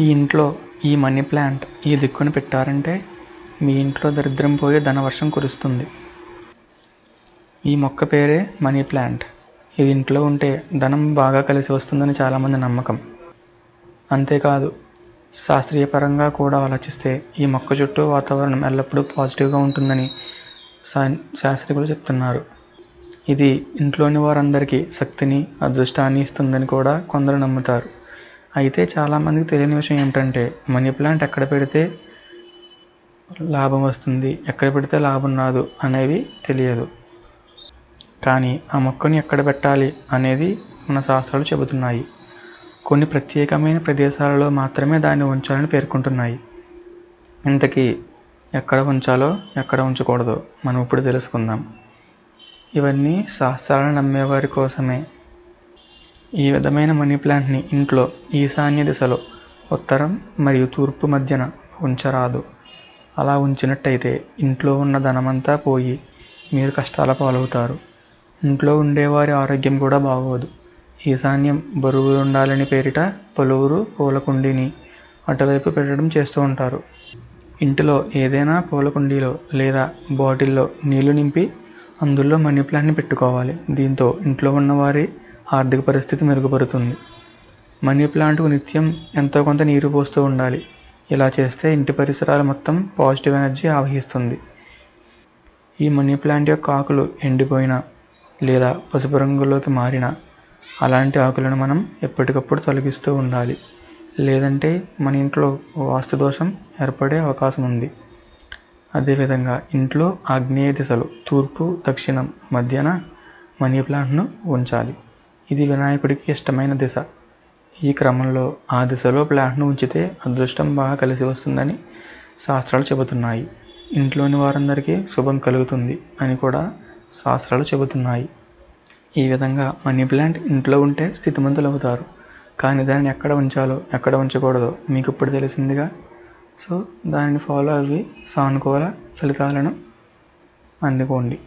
ఈ ఇంట్లో ఈ మనీ ప్లాంట్ ఈ దిక్కున పెట్టారంటే మీ ఇంట్లో దరిద్రం పోయి ధనవర్షం కురుస్తుంది. ఈ మొక్క పేరే మనీ ప్లాంట్. ఇది ఇంట్లో ఉంటే ధనం బాగా కలిసి వస్తుందని చాలామంది నమ్మకం. అంతేకాదు, శాస్త్రీయపరంగా కూడా ఆలోచిస్తే ఈ మొక్క చుట్టూ వాతావరణం ఎల్లప్పుడూ పాజిటివ్గా ఉంటుందని శాస్త్రజ్ఞులు చెప్తున్నారు. ఇది ఇంట్లోని వారందరికీ శక్తిని, అదృష్టాన్ని ఇస్తుందని కూడా కొందరు నమ్ముతారు. అయితే చాలామందికి తెలియని విషయం ఏమిటంటే మనీ ప్లాంట్ ఎక్కడ పెడితే లాభం వస్తుంది, ఎక్కడ పెడితే లాభం రాదు అనేవి తెలియదు. కానీ ఆ మొక్కని ఎక్కడ పెట్టాలి అనేది మన శాస్త్రాలు చెబుతున్నాయి. కొన్ని ప్రత్యేకమైన ప్రదేశాలలో మాత్రమే దాన్ని ఉంచాలని పేర్కొంటున్నాయి. ఇంతకీ ఎక్కడ ఉంచాలో ఎక్కడ ఉంచకూడదో మనం ఇప్పుడు తెలుసుకుందాం. ఇవన్నీ శాస్త్రాలను నమ్మేవారి కోసమే. ఈ విధమైన మనీ ప్లాంట్ని ఇంట్లో ఈశాన్య దిశలో ఉత్తరం మరియు తూర్పు మధ్యన ఉంచరాదు. అలా ఉంచినట్టయితే ఇంట్లో ఉన్న ధనమంతా పోయి మీరు కష్టాల పాలవుతారు. ఇంట్లో ఉండేవారి ఆరోగ్యం కూడా బాగోదు. ఈశాన్యం బరువు ఉండాలని పేరిట పలువురు పూల కుండీని అటువైపు పెట్టడం చేస్తూ ఉంటారు. ఇంటిలో ఏదైనా పూల కుండీలో లేదా బాటిల్లో నీళ్లు నింపి అందులో మనీ ప్లాంట్ని పెట్టుకోవాలి. దీంతో ఇంట్లో ఉన్నవారి ఆర్థిక పరిస్థితి మెరుగుపడుతుంది. మనీ ప్లాంట్కు నిత్యం ఎంతో కొంత నీరు పోస్తూ ఉండాలి. ఇలా చేస్తే ఇంటి పరిసరాలు మొత్తం పాజిటివ్ ఎనర్జీ ఆవహిస్తుంది. ఈ మనీ ప్లాంట్ యొక్క ఆకులు ఎండిపోయినా లేదా పసుపు రంగులోకి మారినా అలాంటి ఆకులను మనం ఎప్పటికప్పుడు తొలగిస్తూ ఉండాలి. లేదంటే మన ఇంట్లో వాస్తు దోషం ఏర్పడే అవకాశం ఉంది. అదేవిధంగా ఇంట్లో ఆగ్నేయ దిశలో తూర్పు, దక్షిణం మధ్యన మనీ ప్లాంట్ను ఉంచాలి. ఇది వినాయకుడికి ఇష్టమైన దిశ. ఈ క్రమంలో ఆ దిశలో ప్లాంట్ను ఉంచితే అదృష్టం బాగా కలిసి వస్తుందని శాస్త్రాలు చెబుతున్నాయి. ఇంట్లోని వారందరికీ శుభం కలుగుతుంది అని కూడా శాస్త్రాలు చెబుతున్నాయి. ఈ విధంగా మనీ ప్లాంట్ ఇంట్లో ఉంటే స్థితిమంతులు అవుతారు. కానీ దాన్ని ఎక్కడ ఉంచాలో ఎక్కడ ఉంచకూడదో మీకు ఇప్పుడు తెలిసిందిగా. సో దానిని ఫాలో అవి సానుకూల ఫలితాలను అందుకోండి.